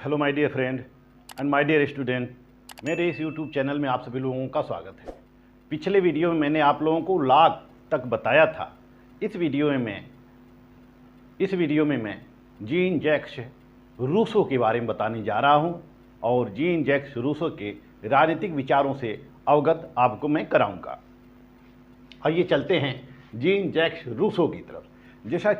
Hello my dear friend and my dear student, मेरे इस YouTube channel में आप सभी लोगों का स्वागत है। पिछले वीडियो में मैंने आप लोगों को लॉग तक बताया था। इस वीडियो में मैं जीन जैक्स रूसो के बारे में बताने जा रहा हूं और जीन जैक्स रूसो के राजनीतिक विचारों से अवगत आपको मैं कराऊंगा। आइए चलते हैं जीन जैक्स रूसो की तरफ। जैसा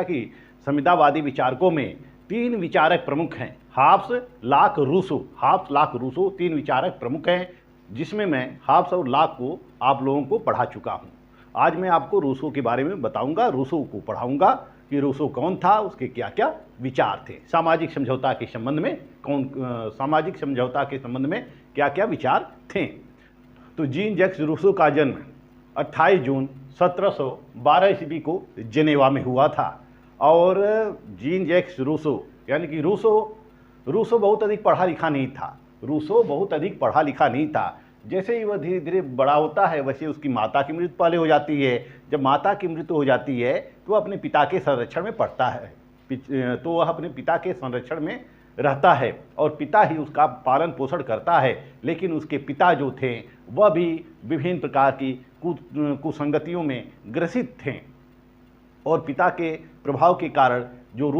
कि संविदावादी विचारकों में तीन विचारक प्रमुख हैं, हाब्स, लॉक, रूसो तीन विचारक प्रमुख हैं, जिसमें मैं हाब्स और लॉक को आप लोगों को पढ़ा चुका हूं। आज मैं आपको रूसो के बारे में बताऊंगा, रूसो को पढ़ाऊंगा कि रूसो कौन था, उसके क्या क्या विचार थे, सामाजिक समझौता के संबंध में क्या क्या विचार थे। तो जीन जैक्स रूसो का जन्म 28 जून 1712 ईस्वी को जेनेवा में हुआ था। और जीन जैक्स रूसो यानी कि रूसो बहुत अधिक पढ़ा लिखा नहीं था। जैसे ही वह धीरे धीरे बड़ा होता है वैसे उसकी माता की मृत्यु पहले हो जाती है। जब माता की मृत्यु हो जाती है तो वह अपने पिता के संरक्षण में पड़ता है, तो वह अपने पिता के संरक्षण में रहता है और पिता ही उसका पालन पोषण करता है। लेकिन उसके पिता जो थे वह भी विभिन्न प्रकार की कुसंगतियों में ग्रसित थे और पिता के प्रभाव के कारण जो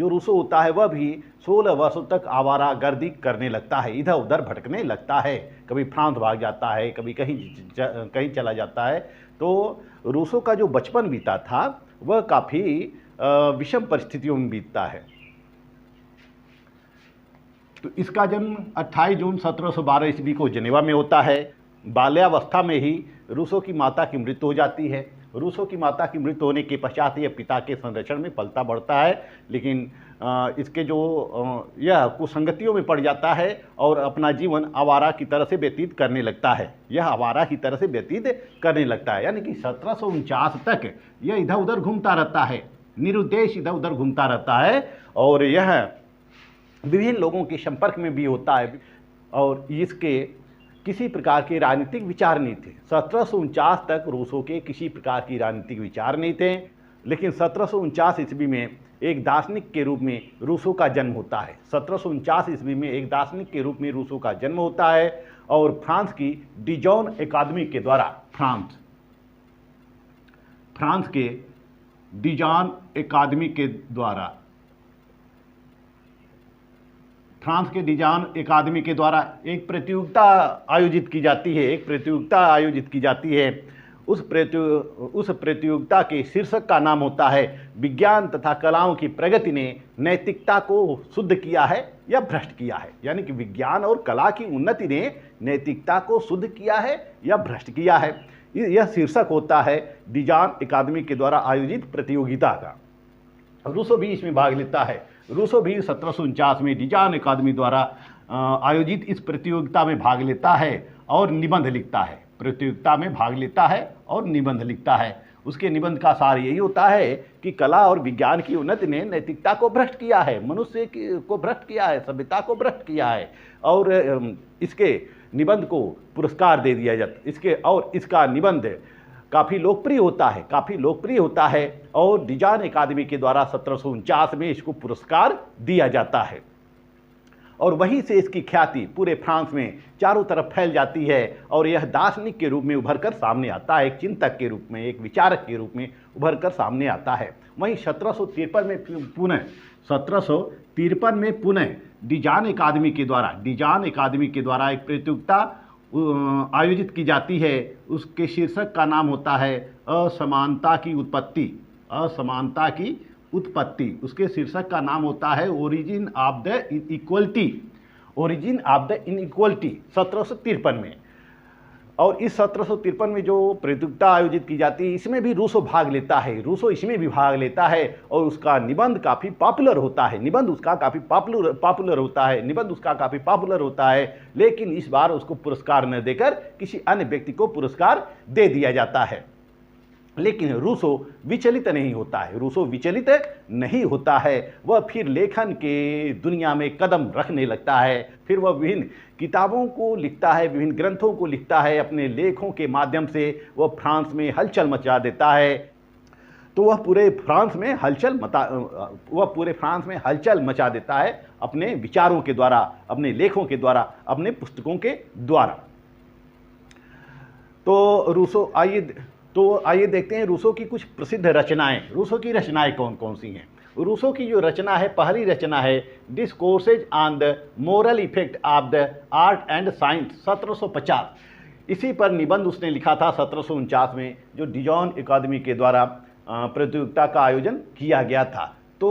रूसो होता है वह भी 16 वर्षों तक आवारागर्दी करने लगता है, इधर उधर भटकने लगता है। कभी फ्रांस भाग जाता है, कभी कहीं चला जाता है। तो रूसो का जो बचपन बीता था वह काफ़ी विषम परिस्थितियों में बीतता है। तो इसका जन्म 28 जून 1712 ईस्वी को जेनेवा में होता है। बाल्यावस्था में ही रूसो की माता की मृत्यु हो जाती है। रूसो की माता की मृत्यु होने के पश्चात यह पिता के संरक्षण में पलता बढ़ता है, लेकिन इसके यह कुसंगतियों में पड़ जाता है और अपना जीवन आवारा की तरह से व्यतीत करने लगता है। यानी कि 1749 तक यह इधर उधर घूमता रहता है, निरुद्देश इधर उधर घूमता रहता है और यह विभिन्न लोगों के संपर्क में भी होता है और इसके किसी प्रकार के राजनीतिक विचार नहीं थे। 1749 तक रूसो के किसी प्रकार की राजनीतिक विचार नहीं थे, लेकिन 1749 ईस्वी में एक दार्शनिक के रूप में रूसो का जन्म होता है। 1749 ईस्वी में एक दार्शनिक के रूप में रूसो का जन्म होता है और फ्रांस की डिजॉन अकादमी के द्वारा फ्रांस के डिजॉन अकादमी के द्वारा एक प्रतियोगिता आयोजित की जाती है। उस प्रतियोगिता के शीर्षक का नाम होता है विज्ञान तथा कलाओं की प्रगति ने नैतिकता को शुद्ध किया है या भ्रष्ट किया है। यानी कि विज्ञान और कला की उन्नति ने नैतिकता को शुद्ध किया है या भ्रष्ट किया है। यह शीर्षक होता है डिजॉन अकादमी के द्वारा आयोजित प्रतियोगिता का। रूसो भी इसमें भाग लेता है। रूसो भी 1749 में डिजॉन अकादमी द्वारा आयोजित इस प्रतियोगिता में भाग लेता है और निबंध लिखता है। उसके निबंध का सार यही होता है कि कला और विज्ञान की उन्नति ने नैतिकता को भ्रष्ट किया है, मनुष्य को भ्रष्ट किया है, सभ्यता को भ्रष्ट किया है और इसके निबंध को पुरस्कार दे दिया जाता। इसका निबंध काफ़ी लोकप्रिय होता है और डिजॉन अकादमी के द्वारा 1749 में इसको पुरस्कार दिया जाता है और वहीं से इसकी ख्याति पूरे फ्रांस में चारों तरफ फैल जाती है और यह दार्शनिक के रूप में उभर कर सामने आता है, एक चिंतक के रूप में, एक विचारक के रूप में उभर कर सामने आता है। वहीं 1753 में पुनः डिजॉन अकादमी के द्वारा एक प्रतियोगिता आयोजित की जाती है। उसके शीर्षक का नाम होता है असमानता की उत्पत्ति। उसके शीर्षक का नाम होता है ओरिजिन ऑफ द इनइक्वलिटी 1753 में। और इस 1753 में जो प्रतियोगिता आयोजित की जाती है इसमें भी रूसो भाग लेता है और उसका निबंध काफ़ी पॉपुलर होता है। लेकिन इस बार उसको पुरस्कार न देकर किसी अन्य व्यक्ति को पुरस्कार दे दिया जाता है। लेकिन रूसो विचलित नहीं होता है। वह फिर लेखन के दुनिया में कदम रखने लगता है। फिर वह विभिन्न किताबों को लिखता है, विभिन्न ग्रंथों को लिखता है। अपने लेखों के माध्यम से वह फ्रांस में हलचल मचा देता है। तो वह पूरे फ्रांस में हलचल मचा देता है अपने विचारों के द्वारा, अपने लेखों के द्वारा, अपने पुस्तकों के द्वारा। तो आइए देखते हैं रूसो की कुछ प्रसिद्ध रचनाएं। रूसो की रचनाएं कौन कौन सी हैं? रूसो की जो रचना है, पहली रचना है discourses on the moral effect of the art and science, 1750। इसी पर निबंध उसने लिखा था 1749 में, जो डिजॉन अकादमी के द्वारा प्रतियोगिता का आयोजन किया गया था। तो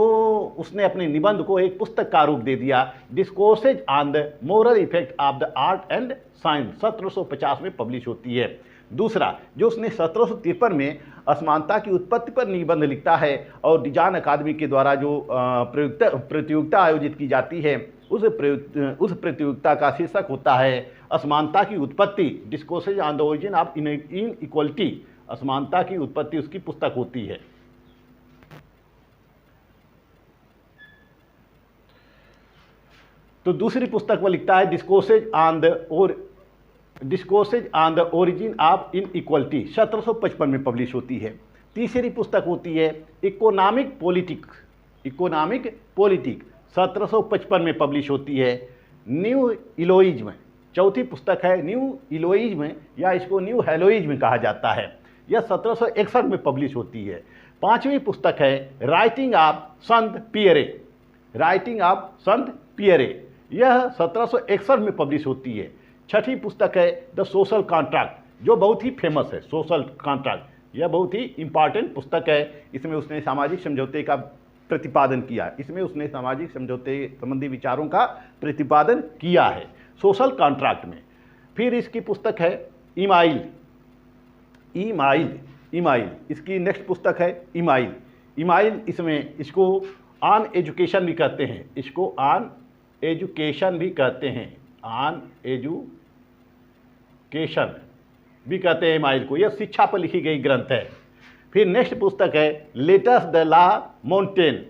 उसने अपने निबंध को एक पुस्तक का रूप दे दिया, discourses on the moral effect of the art and science, 1750 में पब्लिश होती है। दूसरा, जो उसने 1753 में असमानता की उत्पत्ति पर निबंध लिखता है और डिजॉन अकादमी के द्वारा जो प्रतियोगिता आयोजित की जाती है, उस प्रतियोगिता का शीर्षक होता है असमानता की उत्पत्ति, discourses on the origin of inequality. असमानता की उत्पत्ति उसकी पुस्तक होती है। तो दूसरी पुस्तक वो लिखता है discourses on the origin of inequality, 1755 में पब्लिश होती है। तीसरी पुस्तक होती है इकोनॉमिक पॉलिटिक्स, 1755 में पब्लिश होती है। न्यू इलोइज्म, चौथी पुस्तक है न्यू इलोइज्म, या इसको न्यू हेलोइज्म कहा जाता है, यह 1761 में पब्लिश होती है। पांचवी पुस्तक है राइटिंग ऑफ संत पियरे, यह 1761 में पब्लिश होती है। छठी पुस्तक है द सोशल कॉन्ट्रैक्ट, जो बहुत ही फेमस है। सोशल कॉन्ट्रैक्ट यह बहुत ही इंपॉर्टेंट पुस्तक है। इसमें उसने सामाजिक समझौते का प्रतिपादन किया, इसमें उसने सामाजिक समझौते संबंधी विचारों का प्रतिपादन किया है सोशल कॉन्ट्रैक्ट में। फिर इसकी पुस्तक है इमाइल, इसकी नेक्स्ट पुस्तक है इमाइल। इसमें इसको ऑन एजुकेशन भी कहते हैं, इमाइल को, यह शिक्षा पर लिखी गई ग्रंथ है। फिर नेक्स्ट पुस्तक है लेटर्स द ला मोन्टेन,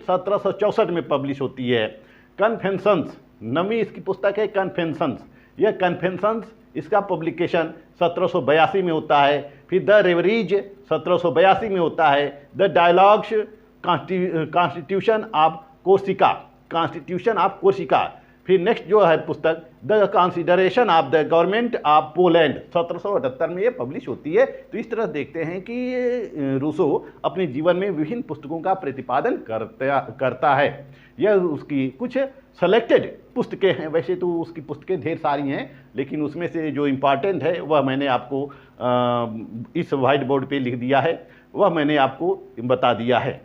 1764 में पब्लिश होती है। कन्फेशंस, नवीं इसकी पुस्तक है कन्फेशंस, यह कन्फेशंस इसका पब्लिकेशन 1782 में होता है। फिर द रेवरीज 1782 में होता है। The dialogues constitution of Corsica. फिर नेक्स्ट जो है पुस्तक the consideration of the government of Poland, 1778 में ये पब्लिश होती है। तो इस तरह देखते हैं कि रूसो अपने जीवन में विभिन्न पुस्तकों का प्रतिपादन करता है। यह उसकी कुछ सेलेक्टेड पुस्तकें हैं, वैसे तो उसकी पुस्तकें ढेर सारी हैं, लेकिन उसमें से जो इम्पॉर्टेंट है वह मैंने आपको इस वाइट बोर्ड पे लिख दिया है, वह मैंने आपको बता दिया है।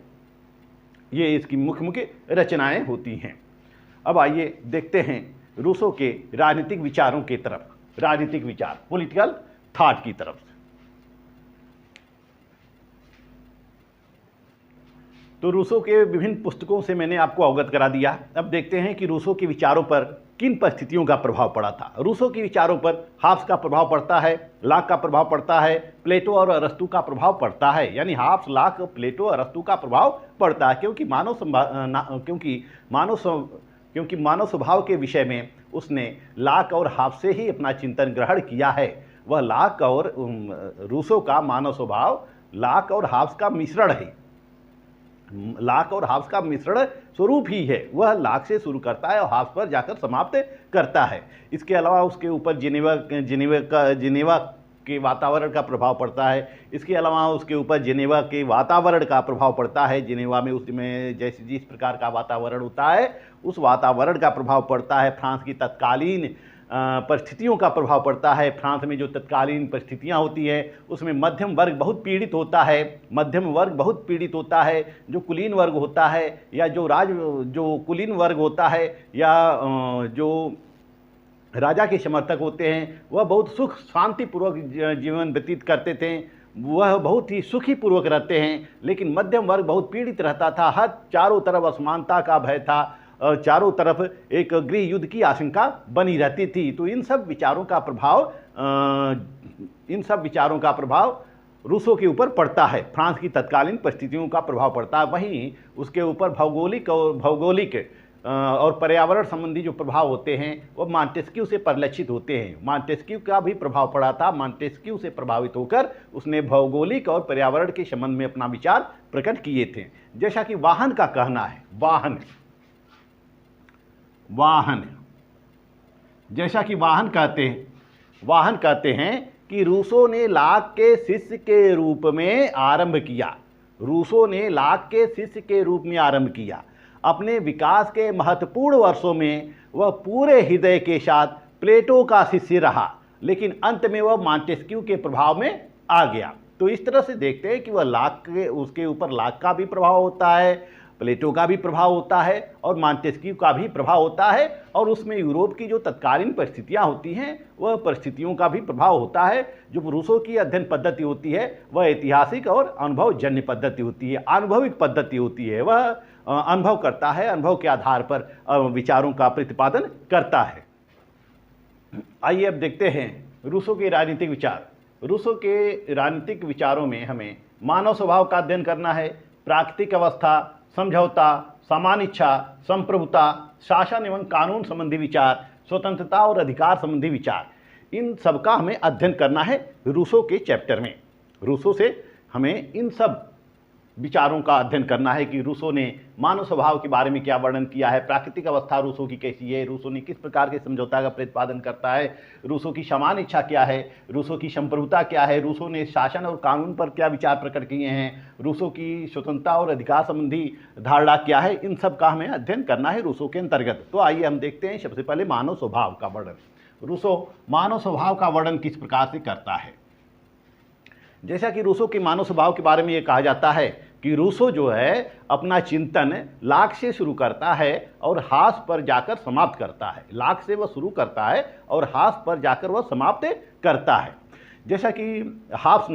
ये इसकी मुख्य रचनाएं होती हैं। अब आइए देखते हैं रूसो के राजनीतिक विचारों की तरफ, राजनीतिक विचार, पॉलिटिकल थॉट की तरफ। तो रूसो के विभिन्न पुस्तकों से मैंने आपको अवगत करा दिया। अब देखते हैं कि रूसो के विचारों पर किन परिस्थितियों का प्रभाव पड़ा था। रूसो के विचारों पर हाब्स का प्रभाव पड़ता है, लाक का प्रभाव पड़ता है, प्लेटो और अरस्तू का प्रभाव पड़ता है। यानी हाब्स, लाक, प्लेटो, अरस्तू का प्रभाव पड़ता है, क्योंकि मानव स्वभाव के विषय में उसने लाक और हाब्स से ही अपना चिंतन ग्रहण किया है। वह लाक और रूसो का मानव स्वभाव लाक और हाब्स का मिश्रण है, लाक और हाब्स का मिश्रण स्वरूप ही है। वह लाक से शुरू करता है और हाब्स पर जाकर समाप्त करता है। इसके अलावा उसके ऊपर जिनेवा के वातावरण का प्रभाव पड़ता है। इसके अलावा उसके ऊपर जिनेवा के वातावरण का प्रभाव पड़ता है। जिनेवा में उसमें जैसे जिस प्रकार का वातावरण होता है उस वातावरण का प्रभाव पड़ता है। फ्रांस की तत्कालीन परिस्थितियों का प्रभाव पड़ता है। फ्रांस में जो तत्कालीन परिस्थितियां होती हैं उसमें मध्यम वर्ग बहुत पीड़ित होता है। जो कुलीन वर्ग होता है या जो कुलीन वर्ग होता है या जो राजा के समर्थक होते हैं वह बहुत सुख शांतिपूर्वक जीवन व्यतीत करते थे, वह बहुत ही सुखी पूर्वक रहते हैं। लेकिन मध्यम वर्ग बहुत पीड़ित रहता था, हर चारों तरफ असमानता का भय था और चारों तरफ एक गृह युद्ध की आशंका बनी रहती थी। तो इन सब विचारों का प्रभाव रूसो के ऊपर पड़ता है। फ्रांस की तत्कालीन परिस्थितियों का प्रभाव पड़ता है। वहीं उसके ऊपर भौगोलिक और पर्यावरण संबंधी जो प्रभाव होते हैं वो मॉन्टेस्क्यू से परिलक्षित होते हैं। मॉन्टेस्क्यू का भी प्रभाव पड़ा था। मॉन्टेस्क्यू से प्रभावित होकर उसने भौगोलिक और पर्यावरण के संबंध में अपना विचार प्रकट किए थे। जैसा कि वाहन का कहना है, वाहन जैसा कि वाहन कहते हैं कि रूसो ने लाक के शिष्य के रूप में आरंभ किया। रूसो ने लाक के शिष्य के रूप में आरंभ किया। अपने विकास के महत्वपूर्ण वर्षों में वह पूरे हृदय के साथ प्लेटो का शिष्य रहा, लेकिन अंत में वह मॉन्टेस्क्यू के प्रभाव में आ गया। तो इस तरह से देखते हैं कि वह लाक के उसके ऊपर लाक का भी प्रभाव होता है, प्लेटो का भी प्रभाव होता है और मॉन्टेस्क्यू का भी प्रभाव होता है, और उसमें यूरोप की जो तत्कालीन परिस्थितियां होती हैं वह परिस्थितियों का भी प्रभाव होता है। जो रूसो की अध्ययन पद्धति होती है वह ऐतिहासिक और अनुभवजन्य पद्धति होती है, आनुभविक पद्धति होती है। वह अनुभव करता है, अनुभव के आधार पर विचारों का प्रतिपादन करता है। आइए अब देखते हैं रूसो के राजनीतिक विचार। रूसो के राजनीतिक विचारों में हमें मानव स्वभाव का अध्ययन करना है, प्राकृतिक अवस्था, समझौता, समान इच्छा, संप्रभुता, शासन एवं कानून संबंधी विचार, स्वतंत्रता और अधिकार संबंधी विचार, इन सब का हमें अध्ययन करना है रूसो के चैप्टर में। रूसो से हमें इन सब विचारों का अध्ययन करना है कि रूसो ने मानव स्वभाव के बारे में क्या वर्णन किया है, प्राकृतिक अवस्था रूसो की कैसी है, रूसो ने किस प्रकार के समझौता का प्रतिपादन करता है, रूसो की समान इच्छा क्या है, रूसो की संप्रभुता क्या है, रूसो ने शासन और कानून पर क्या विचार प्रकट किए हैं, रूसो की स्वतंत्रता और अधिकार संबंधी धारणा क्या है, इन सब का हमें अध्ययन करना है रूसो के अंतर्गत। तो आइए हम देखते हैं सबसे पहले मानव स्वभाव का वर्णन। रूसो मानव स्वभाव का वर्णन किस प्रकार से करता है। जैसा कि रूसो के मानव स्वभाव के बारे में ये कहा जाता है कि रूसो जो है अपना चिंतन लाक से शुरू करता है और हास पर जाकर समाप्त करता है। लाक से वह शुरू करता है और हास पर जाकर वह समाप्त करता है। जैसा कि हाब्स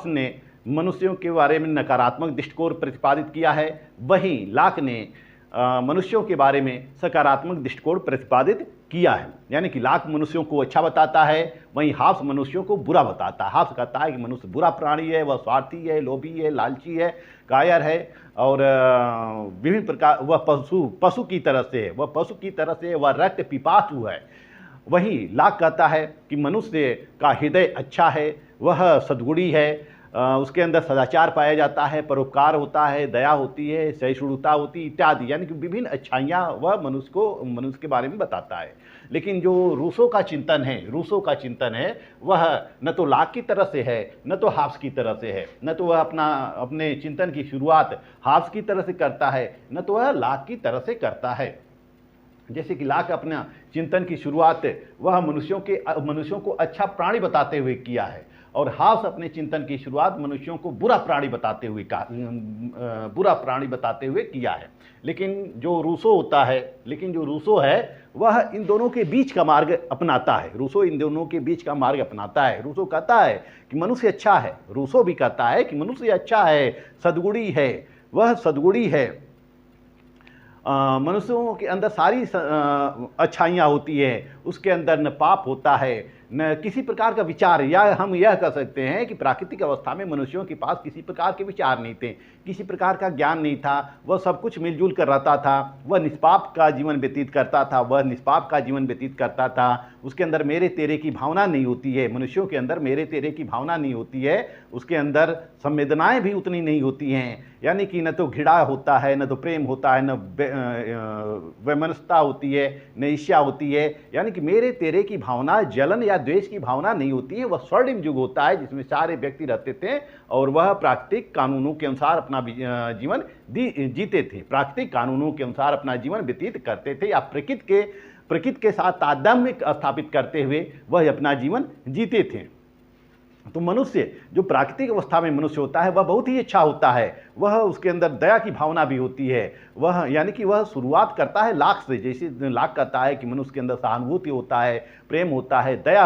ने मनुष्यों के बारे में नकारात्मक दृष्टिकोण प्रतिपादित किया है, वहीं लाक ने मनुष्यों के बारे में सकारात्मक दृष्टिकोण प्रतिपादित किया है। यानी कि लाक मनुष्यों को अच्छा बताता है, वहीं हाब्स मनुष्यों को बुरा बताता है। हाब्स कहता है कि मनुष्य बुरा प्राणी है, वह स्वार्थी है, लोभी है, लालची है, कायर है और विभिन्न प्रकार वह पशु की तरह से है, वह रक्त पिपासु है। वहीं लाक कहता है कि मनुष्य का हृदय अच्छा है, वह सद्गुणी है, उसके अंदर सदाचार पाया जाता है, परोपकार होता है, दया होती है, सहिष्णुता होती है इत्यादि, यानी कि विभिन्न अच्छाइयाँ वह मनुष्य के बारे में बताता है। लेकिन जो रूसो का चिंतन है वह न तो लाक की तरह से है, न तो हाब्स की तरह से है, न तो वह अपने चिंतन की शुरुआत हाब्स की तरह से करता है, न तो वह लाक की तरह से करता है। जैसे कि लाक अपना चिंतन की शुरुआत वह मनुष्यों को अच्छा प्राणी बताते हुए किया है, और हाब्स अपने चिंतन की शुरुआत मनुष्यों को बुरा प्राणी बताते हुए किया है। लेकिन जो रूसो है वह इन दोनों के बीच का मार्ग अपनाता है। रूसो कहता है कि मनुष्य अच्छा है, रूसो भी कहता है कि मनुष्य अच्छा है, सद्गुणी है, वह सद्गुणी है, मनुष्यों के अंदर सारी अच्छाइयाँ होती हैं, उसके अंदर न पाप होता है न किसी प्रकार का विचार, या हम यह कह सकते हैं कि प्राकृतिक अवस्था में मनुष्यों के पास किसी प्रकार के विचार नहीं थे, किसी प्रकार का ज्ञान नहीं था, वह सब कुछ मिलजुल कर रहता था, वह निष्पाप का जीवन व्यतीत करता था, उसके अंदर मेरे तेरे की भावना नहीं होती है, मनुष्यों के अंदर मेरे तेरे की भावना नहीं होती है, उसके अंदर संवेदनाएं भी उतनी नहीं होती हैं, यानी कि न तो घृणा होता है, न तो प्रेम होता है, न वैमनस्यता होती है, न ईर्ष्या होती है, यानी कि मेरे तेरे की भावना, जलन या द्वेष की भावना नहीं होती है। वह स्वर्णिम युग होता है जिसमें सारे व्यक्ति रहते थे और वह प्राकृतिक कानूनों के अनुसार अपना जीवन जीते थे, प्राकृतिक कानूनों के अनुसार अपना जीवन व्यतीत करते थे, या प्रकृति के साथ तादात्म्य स्थापित करते हुए वह अपना जीवन जीते थे। तो मनुष्य जो प्राकृतिक अवस्था में मनुष्य होता है वह बहुत ही अच्छा होता है, वह उसके अंदर दया की भावना भी होती है, वह यानी कि वह शुरुआत करता है लाक से। जैसे लाक कहता है कि मनुष्य के अंदर सहानुभूति होता है, प्रेम होता है, दया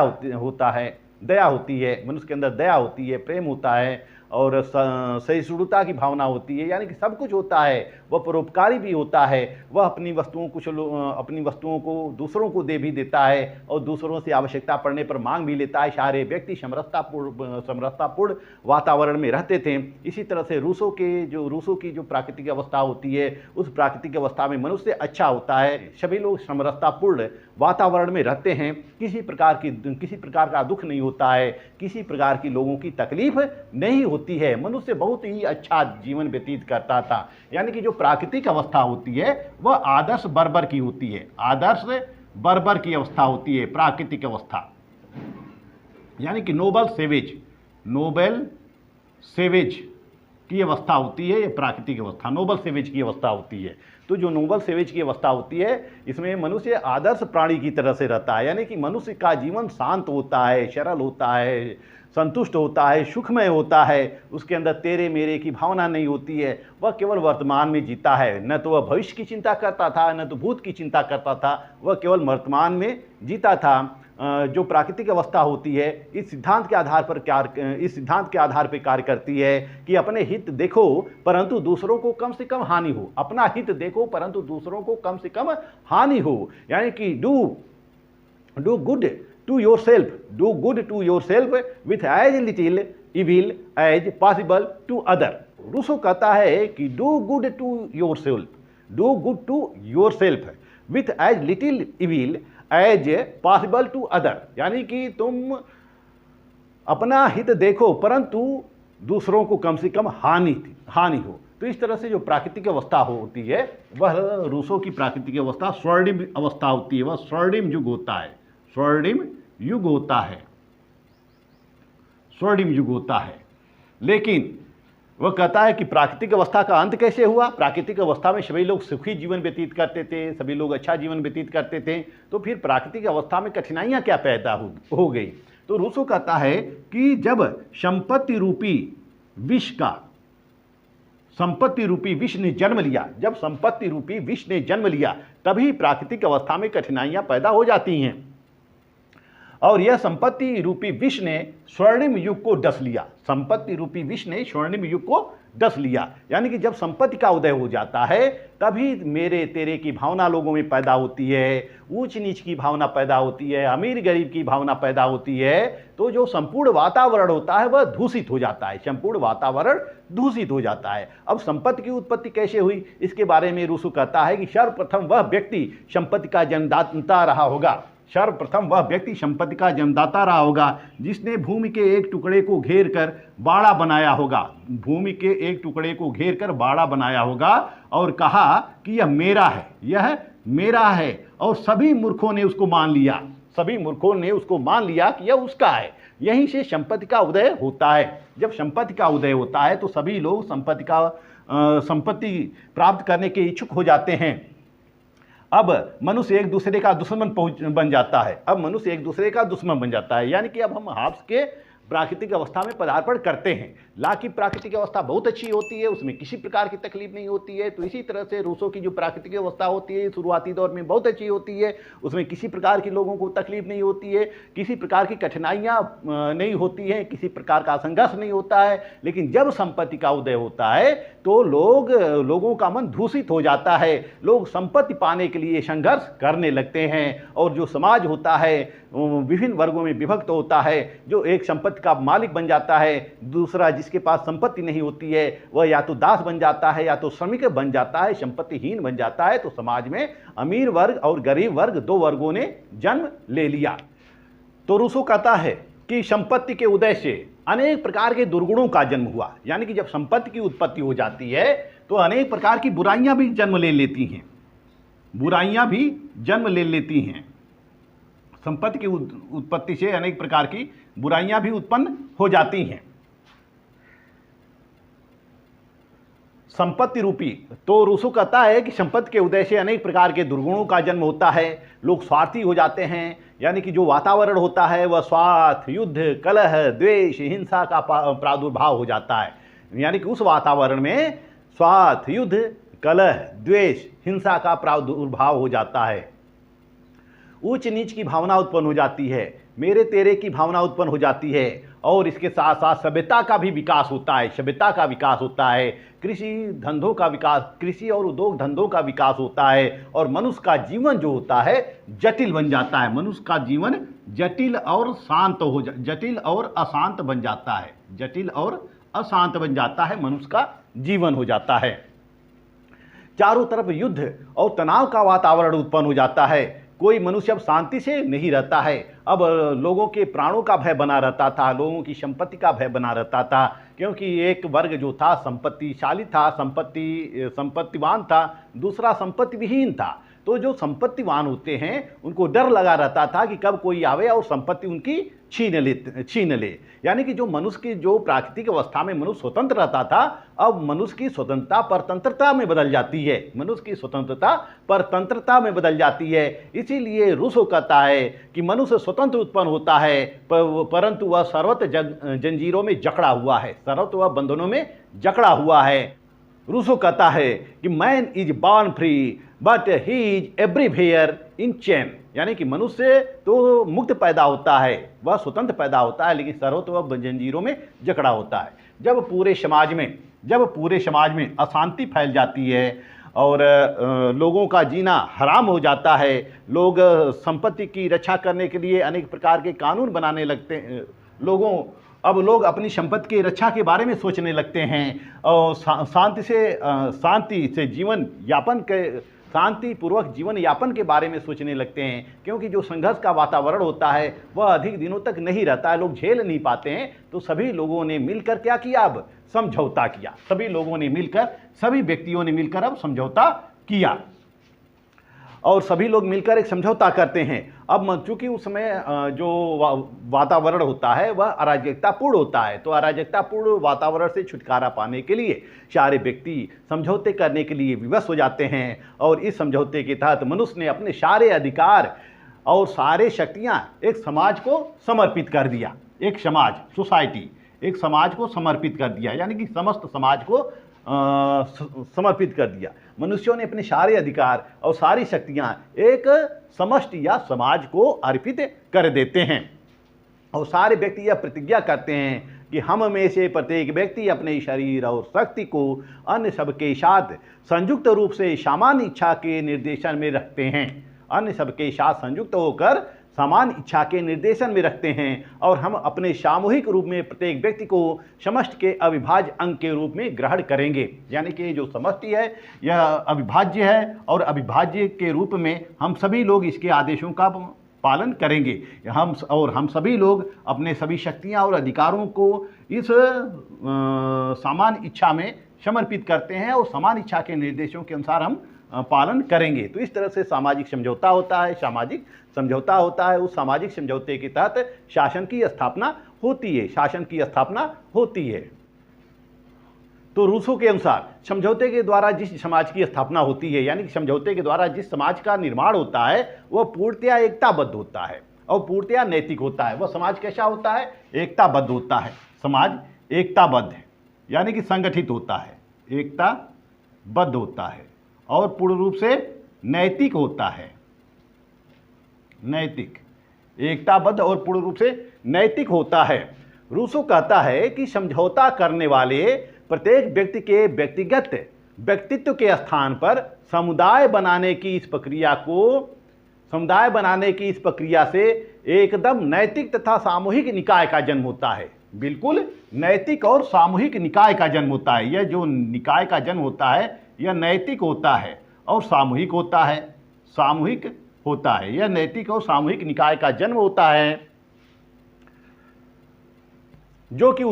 होती है, मनुष्य के अंदर दया होती है, प्रेम होता है और सहिष्णुता की भावना होती है, यानी कि सब कुछ होता है। वह परोपकारी भी होता है, वह अपनी वस्तुओं को दूसरों को दे भी देता है और दूसरों से आवश्यकता पड़ने पर मांग भी लेता है। सारे व्यक्ति समरसतापूर्ण वातावरण में रहते थे। इसी तरह से रूसों की जो प्राकृतिक अवस्था होती है, उस प्राकृतिक अवस्था में मनुष्य अच्छा होता है। सभी लोग समरसतापूर्ण वातावरण में रहते हैं, किसी प्रकार का दुख नहीं होता है, किसी प्रकार की लोगों की तकलीफ नहीं होती है। मनुष्य बहुत ही अच्छा जीवन व्यतीत करता था। यानी कि जो प्राकृतिक अवस्था होती है वह आदर्श बर्बर की होती है, आदर्श बर्बर की अवस्था होती है प्राकृतिक अवस्था, यानी कि नोबल सेवेज की अवस्था होती है। ये प्राकृतिक अवस्था नोबल सेवेज की अवस्था होती है। तो जो नोबल सेवेज की अवस्था होती है, इसमें मनुष्य आदर्श प्राणी की तरह से रहता है, यानी कि मनुष्य का जीवन शांत होता है, सरल होता है, संतुष्ट होता है, सुखमय होता है। उसके अंदर तेरे मेरे की भावना नहीं होती है। वह केवल वर्तमान में जीता है, न तो वह भविष्य की चिंता करता था, न तो भूत की चिंता करता था। वह केवल वर्तमान में जीता था। जो प्राकृतिक अवस्था होती है, इस सिद्धांत के आधार पर कार्य करती है कि अपने हित देखो परंतु दूसरों को कम से कम हानि हो। अपना हित देखो परंतु दूसरों को कम से कम हानि हो, यानी कि do good to yourself with as little evil as possible to other. Rousseau कहता है कि do good to yourself with as little evil as possible to other, यानी कि तुम अपना हित देखो परंतु दूसरों को कम से कम हानि हो। तो इस तरह से जो प्राकृतिक अवस्था होती है, वह रूसों की प्राकृतिक अवस्था स्वर्णिम अवस्था होती है। वह स्वर्णिम युग होता है। लेकिन वह कहता है कि प्राकृतिक अवस्था का अंत कैसे हुआ। प्राकृतिक अवस्था में सभी लोग सुखी जीवन व्यतीत करते थे, सभी लोग अच्छा जीवन व्यतीत करते थे। तो फिर प्राकृतिक अवस्था में कठिनाइयां क्या पैदा हो गई। तो रूसो कहता है कि जब संपत्ति रूपी विष ने जन्म लिया, तभी प्राकृतिक अवस्था में कठिनाइयां पैदा हो जाती हैं। और यह संपत्ति रूपी विष ने स्वर्णिम युग को डस लिया। यानी कि जब संपत्ति का उदय हो जाता है, तभी मेरे तेरे की भावना लोगों में पैदा होती है, ऊंच नीच की भावना पैदा होती है, अमीर गरीब की भावना पैदा होती है। तो जो संपूर्ण वातावरण होता है वह दूषित हो जाता है। अब संपत्ति की उत्पत्ति कैसे हुई, इसके बारे में रूसो कहता है कि सर्वप्रथम वह व्यक्ति संपत्ति का जन्मदाता रहा होगा, जिसने भूमि के एक टुकड़े को घेर कर बाड़ा बनाया होगा और कहा कि यह मेरा है। और सभी मूर्खों ने उसको मान लिया कि यह उसका है। यहीं से संपत्ति का उदय होता है। जब संपत्ति का उदय होता है तो सभी लोग संपत्ति प्राप्त करने के इच्छुक हो जाते हैं। अब मनुष्य एक दूसरे का दुश्मन बन जाता है। यानी कि अब हम हाब्स के प्राकृतिक अवस्था में पदार्पण करते हैं। ला की प्राकृतिक अवस्था बहुत अच्छी होती है, उसमें किसी प्रकार की तकलीफ नहीं होती है। तो इसी तरह से रूसों की जो प्राकृतिक अवस्था होती है शुरुआती दौर में बहुत अच्छी होती है, उसमें किसी प्रकार की लोगों को तकलीफ नहीं होती है, किसी प्रकार की कठिनाइयाँ नहीं होती हैं, किसी प्रकार का संघर्ष नहीं होता है। लेकिन जब संपत्ति का उदय होता है तो लोगों का मन दूषित हो जाता है। लोग संपत्ति पाने के लिए संघर्ष करने लगते हैं और जो समाज होता है विभिन्न वर्गों में विभक्त होता है। जो एक संपत्ति का मालिक बन जाता है, दूसरा जिसके पास संपत्ति नहीं होती है वह या तो दास बन जाता है या तो श्रमिक बन जाता है, संपत्तिहीन बन जाता है। तो समाज में अमीर वर्ग और गरीब वर्ग, दो वर्गों ने जन्म ले लिया। तो रूसो कहता है कि संपत्ति के उदय से अनेक प्रकार के दुर्गुणों का जन्म हुआ। यानी कि जब संपत्ति की उत्पत्ति हो जाती है तो अनेक प्रकार की बुराइयां भी जन्म ले लेती हैं। संपत्ति की उत्पत्ति से अनेक प्रकार की बुराइयां भी उत्पन्न हो जाती हैं। संपत्ति रूपी, तो रूसो कहता है कि संपत्ति के उदय से अनेक प्रकार के दुर्गुणों का जन्म होता है। लोग स्वार्थी हो जाते हैं, यानी कि जो वातावरण होता है वह स्वार्थ, युद्ध, कलह, द्वेष, हिंसा का प्रादुर्भाव हो जाता है। यानी कि उस वातावरण में स्वार्थ, युद्ध, कलह, द्वेष, हिंसा का प्रादुर्भाव हो जाता है। ऊंच नीच की भावना उत्पन्न हो जाती है, मेरे तेरे की भावना उत्पन्न हो जाती है और इसके साथ साथ सभ्यता का भी विकास होता है, सभ्यता का विकास होता है, कृषि धंधों का विकास, कृषि और उद्योग धंधों का विकास होता है, और मनुष्य का जीवन जो होता है जटिल बन जाता है। मनुष्य का जीवन जटिल और जटिल और अशांत बन जाता है, जटिल और अशांत बन जाता है, मनुष्य का जीवन हो जाता है। चारों तरफ युद्ध और तनाव का वातावरण उत्पन्न हो जाता है। कोई मनुष्य अब शांति से नहीं रहता है। अब लोगों के प्राणों का भय बना रहता था, लोगों की संपत्ति का भय बना रहता था, क्योंकि एक वर्ग जो था संपत्तिशाली था, संपत्तिवान था, दूसरा संपत्ति विहीन था। तो जो संपत्तिवान होते हैं उनको डर लगा रहता था कि कब कोई आवे और संपत्ति उनकी छीन ले। यानी कि जो मनुष्य की जो प्राकृतिक अवस्था में मनुष्य स्वतंत्र रहता था, अब मनुष्य की स्वतंत्रता परतंत्रता में बदल जाती है, मनुष्य की स्वतंत्रता परतंत्रता में बंधल जाती है। इसीलिए रूसो कहता है कि मनुष्य स्वतंत्र उत्पन्न होता है, परंतु वह सर्वत्र जंजीरों में जकड़ा हुआ है, सर्वत्र वह बंधनों में जकड़ा हुआ है। रूसो कहता है कि man is born free but he is everywhere in chain. यानी कि मनुष्य तो मुक्त पैदा होता है, वह स्वतंत्र पैदा होता है, लेकिन सर्वत्र वह जंजीरों में जकड़ा होता है। जब पूरे समाज में अशांति फैल जाती है और लोगों का जीना हराम हो जाता है, लोग संपत्ति की रक्षा करने के लिए अनेक प्रकार के कानून बनाने लगते हैं, लोग अपनी संपत्ति की रक्षा के बारे में सोचने लगते हैं और शांतिपूर्वक जीवन यापन के बारे में सोचने लगते हैं, क्योंकि जो संघर्ष का वातावरण होता है वह अधिक दिनों तक नहीं रहता है, लोग झेल नहीं पाते हैं। तो सभी लोगों ने मिलकर क्या किया, अब समझौता किया। सभी व्यक्तियों ने मिलकर अब समझौता किया और सभी लोग मिलकर एक समझौता करते हैं। अब चूंकि उस समय जो वातावरण होता है वह अराजकतापूर्ण होता है, तो अराजकतापूर्ण वातावरण से छुटकारा पाने के लिए सारे व्यक्ति समझौते करने के लिए विवश हो जाते हैं। और इस समझौते के तहत मनुष्य ने अपने सारे अधिकार और सारे शक्तियां एक समाज को समर्पित कर दिया। एक समाज को समर्पित कर दिया, यानी कि समस्त समाज को समर्पित कर दिया। मनुष्यों ने अपने सारे अधिकार और सारी शक्तियां एक समष्टि या समाज को अर्पित कर देते हैं और सारे व्यक्ति यह प्रतिज्ञा करते हैं कि हम में से प्रत्येक व्यक्ति अपने शरीर और शक्ति को अन्य सबके साथ संयुक्त रूप से सामान्य इच्छा के निर्देशन में रखते हैं। अन्य सबके साथ संयुक्त होकर समान इच्छा के निर्देशन में रखते हैं और हम अपने सामूहिक रूप में प्रत्येक व्यक्ति को समष्टि के अविभाज्य अंग के रूप में ग्रहण करेंगे। यानी कि जो समष्टि है यह अविभाज्य है और अविभाज्य के रूप में हम सभी लोग इसके आदेशों का पालन करेंगे। हम सभी लोग अपने सभी शक्तियां और अधिकारों को इस समान इच्छा में समर्पित करते हैं और समान इच्छा के निर्देशों के अनुसार हम पालन करेंगे। तो इस तरह से सामाजिक समझौता होता है। उस सामाजिक समझौते के तहत शासन की स्थापना होती है। तो रूसो के अनुसार समझौते के द्वारा जिस समाज की स्थापना होती है, यानी कि समझौते के द्वारा जिस समाज का निर्माण होता है वह पूर्णतया एकताबद्ध होता है और पूर्णतया नैतिक होता है। वह समाज कैसा होता है, एकताबद्ध होता है। समाज एकताबद्ध है यानी कि संगठित होता है, एकताबद्ध होता है और पूर्ण रूप से नैतिक होता है। एकताबद्ध और पूर्ण रूप से नैतिक होता है। रूसो कहता है कि समझौता करने वाले प्रत्येक व्यक्ति के व्यक्तिगत व्यक्तित्व के स्थान पर समुदाय बनाने की इस प्रक्रिया से एकदम नैतिक तथा सामूहिक निकाय का जन्म होता है। बिल्कुल नैतिक और सामूहिक निकाय का जन्म होता है। यह जो निकाय का जन्म होता है यह नैतिक होता है और सामूहिक होता है। यह नैतिक और सामूहिक निकाय का जन्म होता है जो कि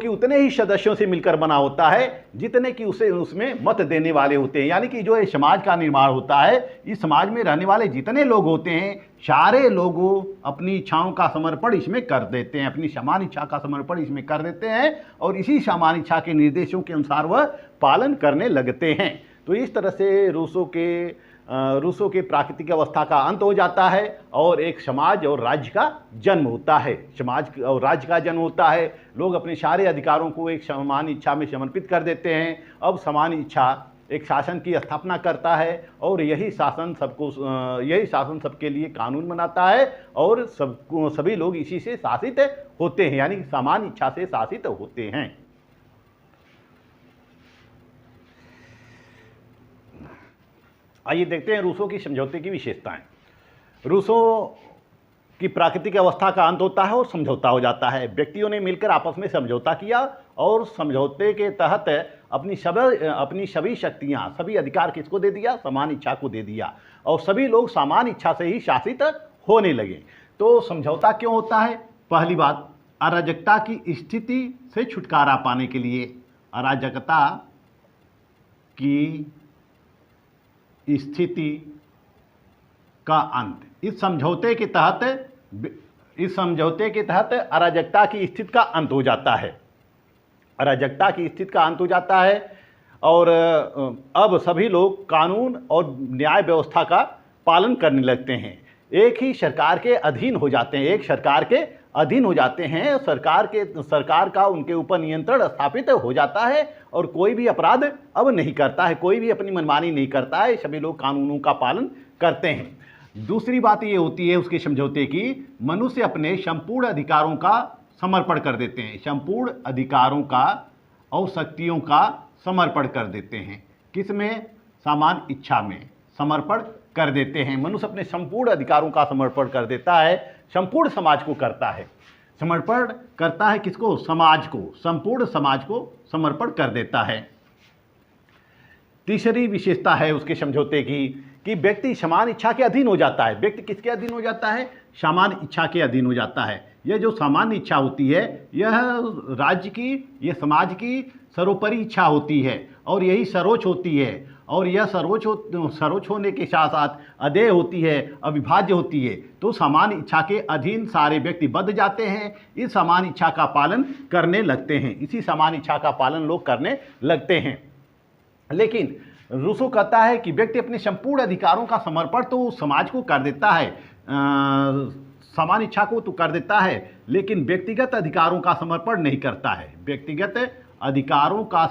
उतने ही सदस्यों से मिलकर बना होता है जितने कि उसे उसमें मत देने वाले होते हैं। यानी कि जो ये समाज का निर्माण होता है, इस समाज में रहने वाले जितने लोग होते हैं सारे लोगों अपनी इच्छाओं का समर्पण इसमें कर देते हैं, अपनी समान इच्छा का समर्पण इसमें कर देते हैं और इसी समान इच्छा के निर्देशों के अनुसार वह पालन करने लगते हैं। तो इस तरह से रूसो के प्राकृतिक अवस्था का अंत हो जाता है और एक समाज और राज्य का जन्म होता है। लोग अपने सारे अधिकारों को एक समान इच्छा में समर्पित कर देते हैं। अब समान इच्छा एक शासन की स्थापना करता है और यही शासन सबके लिए कानून बनाता है और सभी लोग इसी से शासित होते हैं, यानी सामान्य इच्छा से शासित होते हैं। आइए देखते हैं रूसो की समझौते की विशेषताएं। रूसो की प्राकृतिक अवस्था का अंत होता है और समझौता हो जाता है। व्यक्तियों ने मिलकर आपस में समझौता किया और समझौते के तहत अपनी सभी शक्तियां, सभी अधिकार किसको दे दिया? समान इच्छा को दे दिया और सभी लोग समान इच्छा से ही शासित होने लगे। तो समझौता क्यों होता है? पहली बात, अराजकता की स्थिति से छुटकारा पाने के लिए। अराजकता की स्थिति का अंत। इस समझौते के तहत अराजकता की स्थिति का अंत हो जाता है। अराजकता की स्थिति का अंत हो जाता है और अब सभी लोग कानून और न्याय व्यवस्था का पालन करने लगते हैं। एक ही सरकार के अधीन हो जाते हैं, सरकार का उनके ऊपर नियंत्रण स्थापित हो जाता है और कोई भी अपराध अब नहीं करता है, कोई भी अपनी मनमानी नहीं करता है, सभी लोग कानूनों का पालन करते हैं। दूसरी बात ये होती है उसके समझौते की, मनुष्य अपने संपूर्ण अधिकारों का समर्पण कर देते हैं, संपूर्ण अधिकारों का और शक्तियों का समर्पण कर देते हैं। किसमें? सामान्य इच्छा में समर्पण कर देते हैं। मनुष्य अपने संपूर्ण अधिकारों का समर्पण कर देता है, संपूर्ण समाज को करता है। समर्पण करता है किसको? समाज को, संपूर्ण समाज को समर्पण कर देता है। तीसरी विशेषता है उसके समझौते की कि व्यक्ति समान इच्छा के अधीन हो जाता है। व्यक्ति किसके अधीन हो जाता है? सामान्य इच्छा के अधीन हो जाता है। यह जो सामान्य इच्छा होती है यह राज्य की, यह समाज की सर्वोपरि इच्छा होती है और यही सर्वोच्च होती है और यह सर्वोच्च होने के साथ साथ अदेय होती है, अविभाज्य होती है। तो सामान्य इच्छा के अधीन सारे व्यक्ति बंध जाते हैं, इस सामान्य इच्छा का पालन करने लगते हैं, इसी सामान्य इच्छा का पालन लोग करने लगते हैं। लेकिन रूसो कहता है कि व्यक्ति अपने संपूर्ण अधिकारों का समर्पण तो समाज को कर देता है, सामान्य इच्छा को तो कर देता है, लेकिन व्यक्तिगत अधिकारों का समर्पण नहीं करता है। व्यक्तिगत अधिकारों का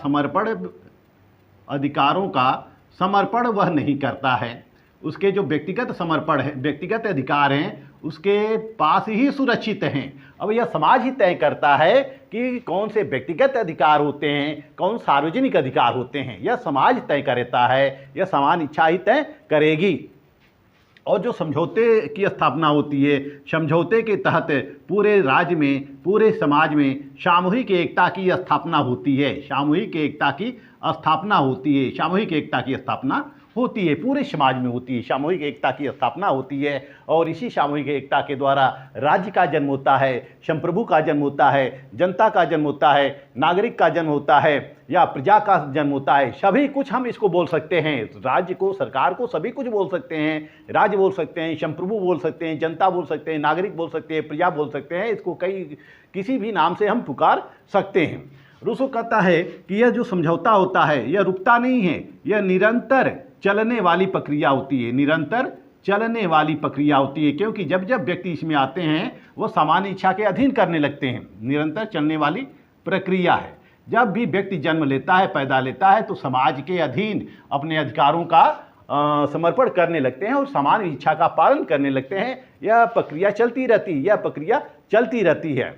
समर्पण वह नहीं करता है। उसके जो व्यक्तिगत अधिकार हैं उसके पास ही सुरक्षित हैं। अब यह समाज ही तय करता है कि कौन से व्यक्तिगत अधिकार होते हैं, कौन सार्वजनिक अधिकार होते हैं, यह समाज तय करता है, यह समान इच्छा ही तय करेगी। और जो समझौते की स्थापना होती है, समझौते के तहत पूरे राज्य में, पूरे समाज में सामूहिक एकता की स्थापना होती है, सामूहिक एकता की स्थापना होती है, पूरे समाज में होती है, सामूहिक एकता की स्थापना होती है। और इसी सामूहिक एकता के द्वारा राज्य का जन्म होता है, संप्रभु का जन्म होता है, जनता का जन्म होता है, नागरिक का जन्म होता है या प्रजा का जन्म होता है। सभी कुछ हम इसको बोल सकते हैं, राज्य को, सरकार को सभी कुछ बोल सकते हैं, राज्य बोल सकते हैं, संप्रभु बोल सकते हैं, जनता बोल सकते हैं, नागरिक बोल सकते हैं, प्रजा बोल सकते हैं, इसको किसी भी नाम से हम पुकार सकते हैं। रूसो कहता है कि यह जो समझौता होता है यह रुकता नहीं है, यह निरंतर चलने वाली प्रक्रिया होती है, निरंतर चलने वाली प्रक्रिया होती है, क्योंकि जब जब व्यक्ति इसमें आते हैं वो सामान्य इच्छा के अधीन करने लगते हैं। निरंतर चलने वाली प्रक्रिया है। जब भी व्यक्ति जन्म लेता है, पैदा लेता है, तो समाज के अधीन अपने अधिकारों का समर्पण करने लगते हैं और सामान्य इच्छा का पालन करने लगते हैं। यह प्रक्रिया चलती रहती है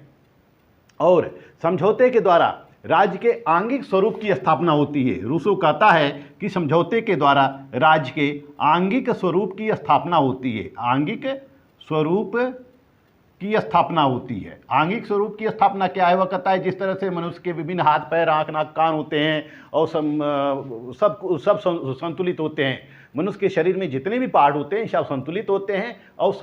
और समझौते के द्वारा राज्य के आंगिक स्वरूप की स्थापना होती है। रूसो कहता है कि समझौते के द्वारा राज्य के आंगिक स्वरूप की स्थापना होती है, आंगिक स्वरूप की स्थापना होती है। आंगिक स्वरूप की स्थापना क्या है? वह कहता है जिस तरह से मनुष्य के विभिन्न हाथ, पैर, आँख, नाक, कान होते हैं और सब संतुलित होते हैं। मनुष्य के शरीर में जितने भी पार्ट होते हैं सब संतुलित होते हैं और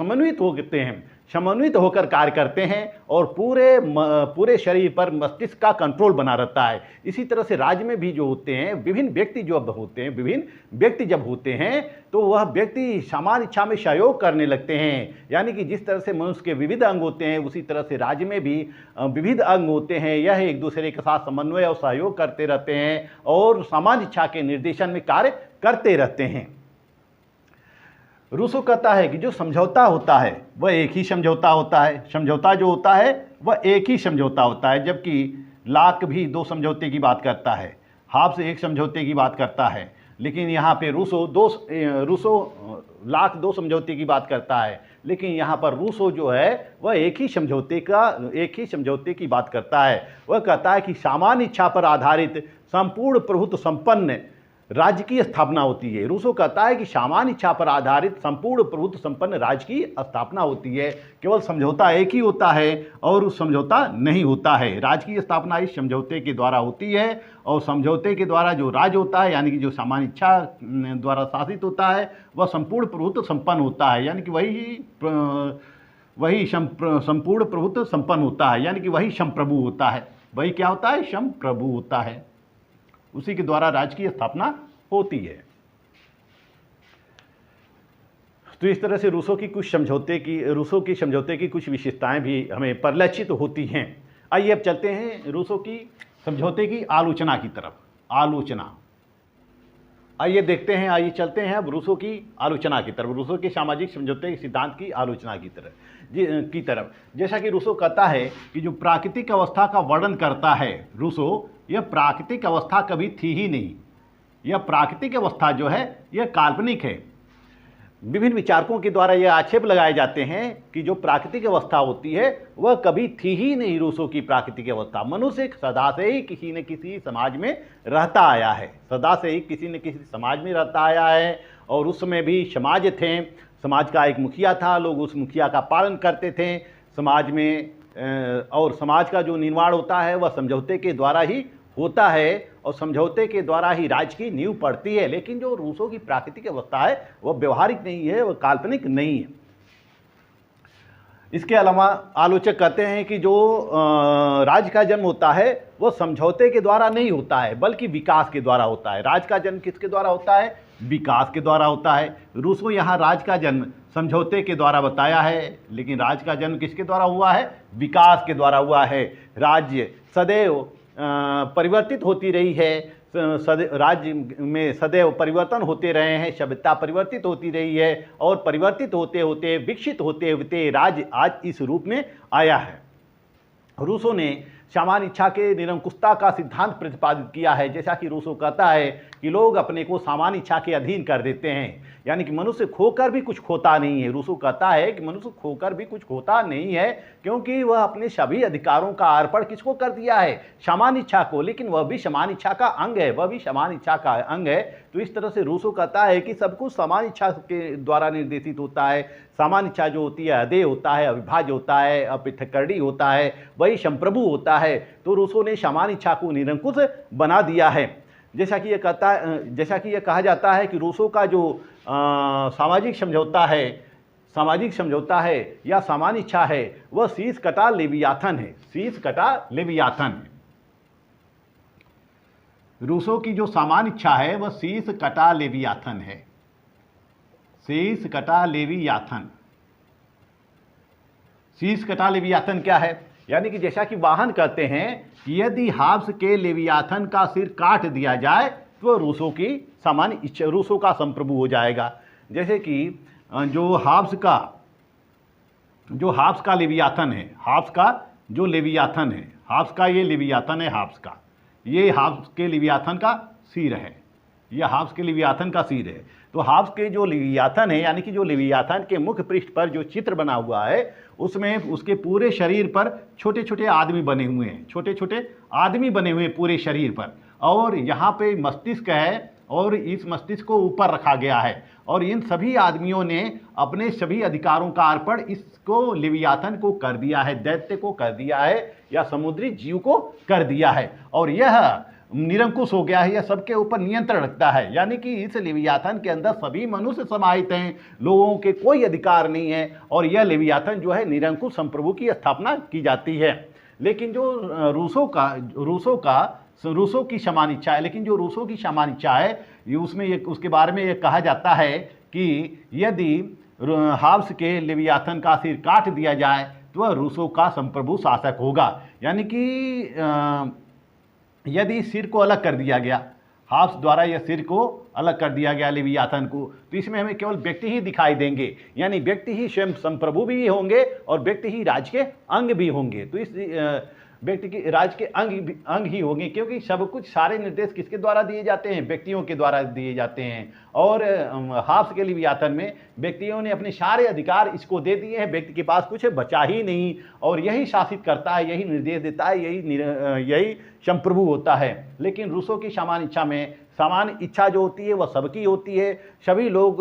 समन्वित होकर कार्य करते हैं और पूरे शरीर पर मस्तिष्क का कंट्रोल बना रहता है। इसी तरह से राज्य में भी जो होते हैं विभिन्न व्यक्ति जब होते हैं तो वह व्यक्ति समान इच्छा में सहयोग करने लगते हैं। यानी कि जिस तरह से मनुष्य के विविध अंग होते हैं उसी तरह से राज्य में भी विविध अंग होते हैं। यह एक दूसरे के साथ समन्वय और सहयोग करते रहते हैं और समान इच्छा के निर्देशन में कार्य करते रहते हैं। रूसो कहता है कि जो समझौता होता है वह एक ही समझौता होता है, समझौता जो होता है वह एक ही समझौता होता है, जबकि लाक भी दो समझौते की बात करता है, हाब्स एक समझौते की बात करता है, लेकिन यहाँ पे रूसो लाख दो समझौते की बात करता है, लेकिन यहाँ पर रूसो जो है वह एक ही समझौते की बात करता है। वह कहता है कि सामान्य इच्छा पर आधारित संपूर्ण प्रभुत्व संपन्न राज्य की स्थापना होती है। रूसो कहता है कि सामान्य इच्छा पर आधारित संपूर्ण प्रभुत्व संपन्न राज्य की स्थापना होती है। केवल समझौता एक ही होता है और उस समझौता नहीं होता है। राज्य की स्थापना इस समझौते के द्वारा होती है और समझौते के द्वारा जो राज्य होता है, यानी कि जो सामान्य इच्छा द्वारा शासित होता है, वह संपूर्ण प्रभुत्व संपन्न होता है, यानी कि वही संपूर्ण प्रभुत्व संपन्न होता है, यानी कि वही संप्रभु होता है। वही क्या होता है? संप्रभु होता है। उसी के द्वारा राज्य की स्थापना होती है। तो इस तरह से रूसो की समझौते की कुछ विशेषताएं भी हमें परिलक्षित होती हैं। आइए अब चलते हैं रूसो की समझौते की आलोचना की तरफ। आइए चलते हैं अब रूसो की आलोचना की तरफ, रूसो के सामाजिक समझौते के सिद्धांत की आलोचना की तरफ। जैसा कि रूसो कहता है कि जो प्राकृतिक अवस्था का वर्णन करता है रूसो, यह प्राकृतिक अवस्था कभी थी ही नहीं। यह प्राकृतिक अवस्था जो है यह काल्पनिक है। विभिन्न विचारकों के द्वारा यह आक्षेप लगाए जाते हैं कि जो प्राकृतिक अवस्था होती है वह कभी थी ही नहीं। रूसो की प्राकृतिक अवस्था, मनुष्य सदा से ही किसी न किसी समाज में रहता आया है, और उस समय भी समाज थे, समाज का एक मुखिया था, लोग उस मुखिया का पालन करते थे समाज में, और समाज का जो निर्माण होता है वह समझौते के द्वारा ही होता है और समझौते के द्वारा ही राज्य की नींव पड़ती है। लेकिन जो रूसो की प्राकृतिक अवस्था है वह व्यवहारिक नहीं है, वह काल्पनिक नहीं है। इसके अलावा आलोचक कहते हैं कि जो राज्य का जन्म होता है वह समझौते के द्वारा नहीं होता है बल्कि विकास के द्वारा होता है। राज्य का जन्म किसके द्वारा होता है? विकास के द्वारा होता है। रूसो यहाँ राज्य का जन्म समझौते के द्वारा बताया है, लेकिन राज्य का जन्म किसके द्वारा हुआ है? विकास के द्वारा हुआ है। राज्य सदैव परिवर्तित होती रही है, राज्य में सदैव परिवर्तन होते रहे हैं, सभ्यता परिवर्तित होती रही है, और परिवर्तित होते होते विकसित होते होते राज्य आज इस रूप में आया है। रूसो ने सामान्य इच्छा के निरंकुशता का सिद्धांत प्रतिपादित किया है। जैसा कि रूसो कहता है कि लोग अपने को सामान्य इच्छा के अधीन कर देते हैं, यानी कि मनुष्य खोकर भी कुछ खोता नहीं है। रूसो कहता है कि मनुष्य खोकर भी कुछ खोता नहीं है, क्योंकि वह अपने सभी अधिकारों का अर्पण किसको कर दिया है? सामान्य इच्छा को। लेकिन वह भी सामान्य इच्छा का अंग है, तो इस तरह से रूसो कहता है कि सब कुछ सामान्य इच्छा के द्वारा निर्देशित होता है। सामान्य इच्छा जो होती है अदेय होता है, अविभाज्य होता है, अपृथककरणीय होता है, वही संप्रभु होता है। तो रूसो ने सामान्य इच्छा को निरंकुश बना दिया है। जैसा कि यह कहा जाता है कि रूसो का जो सामाजिक समझौता है या सामान्य इच्छा है वह शीश कटा लेवियाथन है। रूसो की जो सामान्य इच्छा है वह शीश कटा लेवियाथन है। शीश कटा लेवियाथन क्या है? यानी कि जैसा कि वाहन कहते हैं कि यदि हाब्स के लेवियाथन का सिर काट दिया जाए तो रूसो की सामान्य इच्छा, रूसो का संप्रभु हो जाएगा। जैसे कि जो हाब्स का लेवियाथन है, हाब्स का ये लेवियाथन है, ये हाब्स के लेवियाथन का सिर है, यह हाब्स के लेवियाथन का सिर है। तो हाब्स के जो लेवियाथन है, यानी कि जो लेवियाथन के मुख्य पृष्ठ पर जो चित्र बना हुआ है उसमें उसके पूरे शरीर पर छोटे छोटे आदमी बने हुए हैं, पूरे शरीर पर, और यहाँ पे मस्तिष्क है और इस मस्तिष्क को ऊपर रखा गया है, और इन सभी आदमियों ने अपने सभी अधिकारों का अर्पण इसको लेवियाथन को कर दिया है, दैत्य को कर दिया है या समुद्री जीव को कर दिया है, और यह निरंकुश हो गया है, यह सबके ऊपर नियंत्रण रखता है। यानी कि इस लेवियाथन के अंदर सभी मनुष्य समाहित हैं, लोगों के कोई अधिकार नहीं है, और यह लेवियाथन जो है निरंकुश संप्रभु की स्थापना की जाती है। लेकिन जो रूसो की सामान्य इच्छा है, लेकिन जो रूसो की सामान्य इच्छा है ये उसके बारे में यह कहा जाता है कि यदि हाब्स के लेवियाथन का सिर काट दिया जाए तो वह रूसो का संप्रभु शासक होगा। यानी कि यदि सिर को अलग कर दिया गया, हाब्स द्वारा यह सिर को अलग कर दिया गया लेवियाथन को, तो इसमें हमें केवल व्यक्ति ही दिखाई देंगे, यानी व्यक्ति ही स्वयं संप्रभु भी होंगे और व्यक्ति ही राज्य के अंग भी होंगे। तो इस व्यक्ति की राज्य के अंग ही होंगे, क्योंकि सब कुछ सारे निर्देश किसके द्वारा दिए जाते हैं? व्यक्तियों के द्वारा दिए जाते हैं। और हाब्स के लेवियाथन में व्यक्तियों ने अपने सारे अधिकार इसको दे दिए हैं, व्यक्ति के पास कुछ बचा ही नहीं, और यही शासित करता है, यही निर्देश देता है, यही संप्रभु होता है। लेकिन रूसों की समान इच्छा में समान इच्छा जो होती है वह सबकी होती है, सभी लोग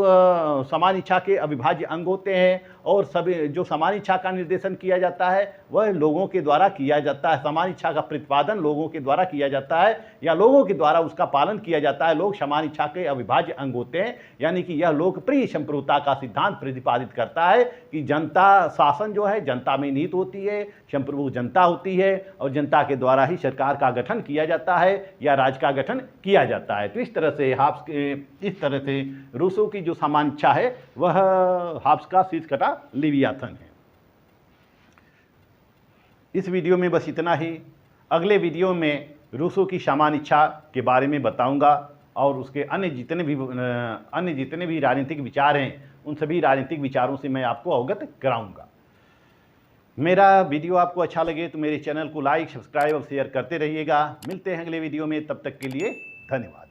समान इच्छा के अविभाज्य अंग होते हैं, और सभी जो समान इच्छा का निर्देशन किया जाता है वह लोगों के द्वारा किया जाता है, समान इच्छा का प्रतिपादन लोगों के द्वारा किया जाता है या लोगों के द्वारा उसका पालन किया जाता है। लोग समान इच्छा के अविभाज्य अंग होते हैं, यानी कि यह लोकप्रिय संप्रभुता का सिद्धांत प्रतिपादित करता है कि जनता शासन जो है जनता में निहित होती है, संप्रभु जनता होती है, और जनता के द्वारा ही सरकार का गठन किया जाता है या राज्य का गठन किया जाता है। तो इस तरह से रूसों की जो समान इच्छा है वह हाब्स का शीर्ष कटा लेवियाथन है। इस वीडियो में बस इतना ही। अगले वीडियो में रूसों की समान इच्छा के बारे में बताऊंगा, और उसके अन्य जितने भी राजनीतिक विचार हैं उन सभी राजनीतिक विचारों से मैं आपको अवगत कराऊंगा। मेरा वीडियो आपको अच्छा लगे तो मेरे चैनल को लाइक, सब्सक्राइब और शेयर करते रहिएगा। मिलते हैं अगले वीडियो में, तब तक के लिए धन्यवाद।